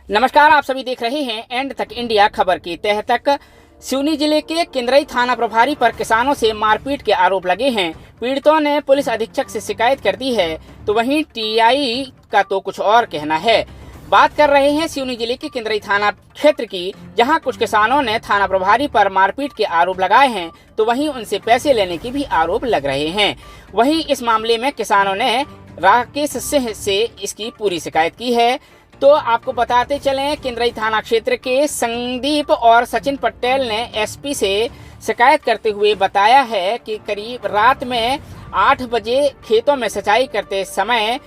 नमस्कार, आप सभी देख रहे हैं एंड तक इंडिया खबर के तहत। सिवनी जिले के किंदरई थाना प्रभारी पर किसानों से मारपीट के आरोप लगे हैं। पीड़ितों ने पुलिस अधीक्षक से शिकायत कर दी है, तो वहीं टीआई का तो कुछ और कहना है। बात कर रहे हैं सिवनी जिले के किंदरई थाना क्षेत्र की, जहां कुछ किसानों ने थाना प्रभारी पर मारपीट के आरोप लगाए हैं, तो वहीं उनसे पैसे लेने के भी आरोप लग रहे हैं। वहीं इस मामले में किसानों ने राकेश सिंह से इसकी पूरी शिकायत की है। तो आपको बताते चलें, किंदरई थाना क्षेत्र के संदीप और सचिन पटेल ने एसपी से शिकायत करते हुए बताया है कि करीब रात में 8 बजे खेतों में सिंचाई करते समय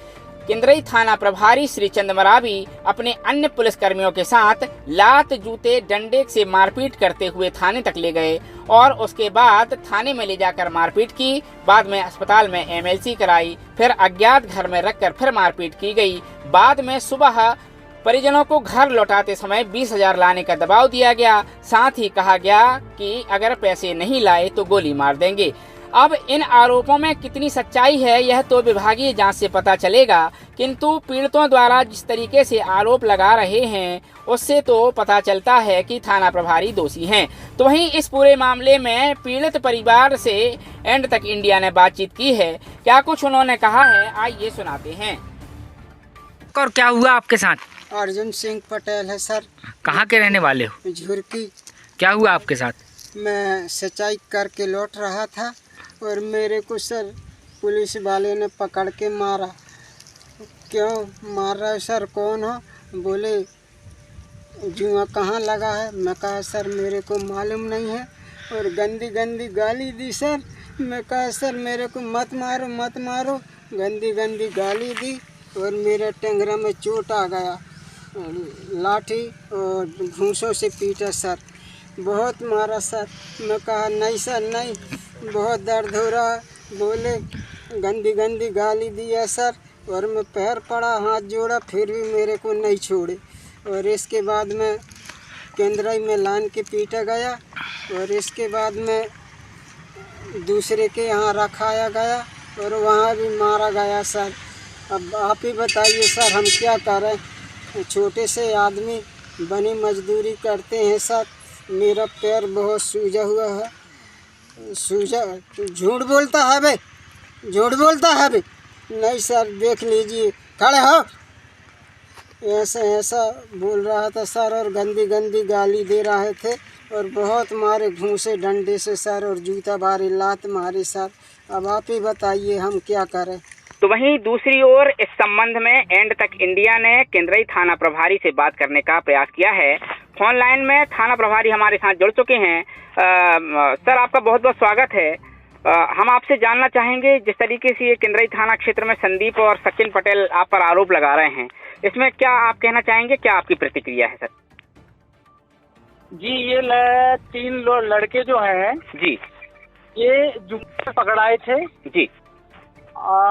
किंदरई थाना प्रभारी श्री चंदमरावी अपने अन्य पुलिसकर्मियों के साथ लात, जूते, डंडे से मारपीट करते हुए थाने तक ले गए और उसके बाद थाने में ले जाकर मारपीट की। बाद में अस्पताल में एमएलसी कराई, फिर अज्ञात घर में रखकर फिर मारपीट की गई। बाद में सुबह परिजनों को घर लौटाते समय 20,000 लाने का दबाव दिया गया। साथ ही कहा गया कि अगर पैसे नहीं लाए तो गोली मार देंगे। अब इन आरोपों में कितनी सच्चाई है यह तो विभागीय जांच से पता चलेगा, किंतु पीड़ितों द्वारा जिस तरीके से आरोप लगा रहे हैं उससे तो पता चलता है कि थाना प्रभारी दोषी हैं। तो वहीं इस पूरे मामले में पीड़ित परिवार से एंड तक इंडिया ने बातचीत की है। क्या कुछ उन्होंने कहा है, आइए सुनाते हैं। और क्या हुआ आपके साथ? अर्जुन सिंह पटेल है सर। कहाँ के रहने वाले हो? झुरकी। क्या हुआ आपके साथ? मैं सिंचाई करके लौट रहा था और मेरे को सर पुलिस वाले ने पकड़ के मारा। क्यों मार रहा है सर? कौन हो? बोले जुआ कहाँ लगा है? मैं कहा सर मेरे को मालूम नहीं है, और गंदी गंदी गाली दी सर। मैं कहा सर मेरे को मत मारो मत मारो, गंदी गंदी गाली दी और मेरे टेंगरा में चोट आ गया। लाठी और घूंसों से पीटा सर, बहुत मारा सर। मैं कहा नहीं सर नहीं, बहुत दर्द हो रहा है। बोले गंदी गंदी गाली दिया सर, और मैं पैर पड़ा, हाथ जोड़ा, फिर भी मेरे को नहीं छोड़े। और इसके बाद में किंदरई में लान के पीटा गया और इसके बाद में दूसरे के यहाँ रखाया गया और वहाँ भी मारा गया सर। अब आप ही बताइए सर हम क्या करें? छोटे से आदमी बनी मजदूरी करते हैं सर। मेरा पैर बहुत सूजा हुआ है। सूजा? झूठ बोलता है बे, झूठ बोलता है बे। नहीं सर देख लीजिए, खड़े हो। ऐसा बोल रहा था सर, और गंदी गंदी गाली दे रहे थे और बहुत मारे घूंसे डंडे से सर, और जूता मारे, लात मारे सर। अब आप ही बताइए हम क्या करें? तो वहीं दूसरी ओर इस संबंध में एंड तक इंडिया ने किंदरई थाना प्रभारी से बात करने का प्रयास किया है। फोन लाइन में थाना प्रभारी हमारे साथ जुड़ चुके हैं। सर आपका बहुत बहुत स्वागत है। हम आपसे जानना चाहेंगे, जिस तरीके से ये किंदरई थाना क्षेत्र में संदीप और सचिन पटेल आप पर आरोप लगा रहे हैं, इसमें क्या आप कहना चाहेंगे, क्या आपकी प्रतिक्रिया है सर? जी ये 3 लड़के जो हैं जी, ये जुम्मे पकड़ाए थे जी,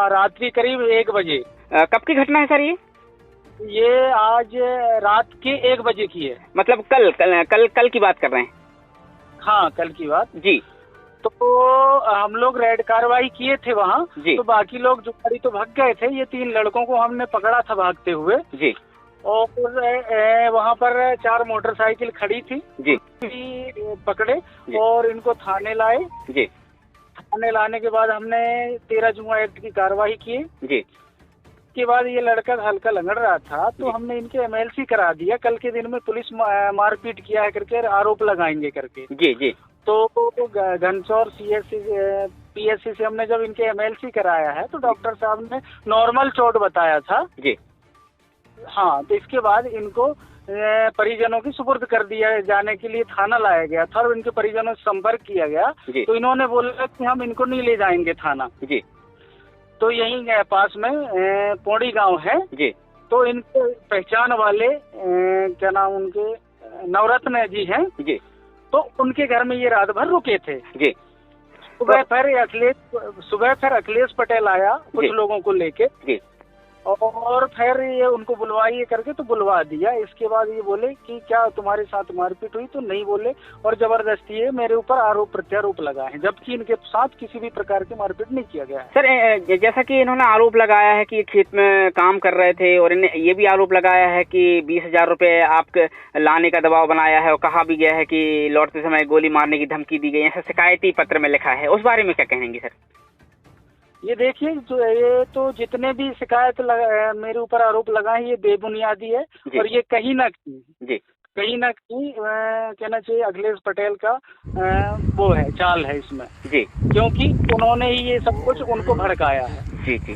रात्रि करीब 1 बजे। कब की घटना है सर ये आज रात के 1 बजे की है। मतलब कल की बात कर रहे हैं? हाँ कल की बात जी। तो हम लोग रेड कार्रवाई किए थे वहाँ, जी। तो बाकी लोग जुगाड़ी तो भाग गए थे। ये 3 लड़कों को हमने पकड़ा था भागते हुए जी। और वहाँ पर 4 मोटरसाइकिल खड़ी थी जी। पकड़े जी। और इनको थाने लाए। जी। थाने लाने के बाद हमने 13 जुआ एक्ट की कार्रवाई की। जी। के बाद ये लड़का हल्का लंगड़ रहा था, तो हमने इनके एमएलसी करा दिया। कल के दिन में पुलिस मारपीट किया है करके आरोप लगाएंगे करके। जी। जी। तो घनसौर पीएससी से हमने जब इनके एमएलसी कराया है तो डॉक्टर साहब ने नॉर्मल चोट बताया था। जी। हाँ, तो इसके बाद इनको परिजनों की सुपुर्द कर दिया जाने के लिए थाना लाया गया था और इनके परिजनों से संपर्क किया गया। तो इन्होंने बोला कि हम इनको नहीं ले जाएंगे थाना। जी। तो यहीं पास में पौड़ी गांव है। जी। तो इनके पहचान वाले क्या नाम उनके, नवरत्न जी हैं। जी। तो उनके घर में ये रात भर रुके थे। जी। सुबह फिर अखिलेश पटेल आया कुछ लोगों को लेके। जी। और फिर ये उनको बुलवाइए करके तो बुलवा दिया। इसके बाद ये बोले कि क्या तुम्हारे साथ मारपीट हुई, तो नहीं बोले और जबरदस्ती ये मेरे ऊपर आरोप प्रत्यारोप लगाए हैं, जबकि इनके साथ किसी भी प्रकार की मारपीट नहीं किया गया है। सर जैसा कि इन्होंने आरोप लगाया है कि खेत में काम कर रहे थे और इन्हें ये भी आरोप लगाया है कि 20,000 रुपए आपके लाने का दबाव बनाया है और कहा भी गया है कि लौटते समय गोली मारने की धमकी दी गई, ऐसा शिकायती पत्र में लिखा है, उस बारे में क्या कहेंगे सर? ये देखिए, जो ये तो जितने भी शिकायत मेरे ऊपर आरोप लगाए ये बेबुनियादी है और ये कहीं ना कहीं कहना चाहिए अखिलेश पटेल का वो है, चाल है इसमें जी, क्योंकि उन्होंने ही ये सब कुछ उनको भड़काया है। जी जी,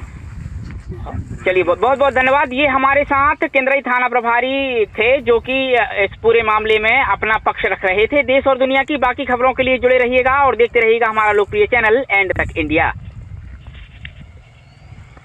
चलिए बहुत बहुत धन्यवाद। ये हमारे साथ केंद्रीय थाना प्रभारी थे जो कि इस पूरे मामले में अपना पक्ष रख रहे थे। देश और दुनिया की बाकी खबरों के लिए जुड़े रहिएगा और देखते रहिएगा हमारा लोकप्रिय चैनल एंड तक इंडिया।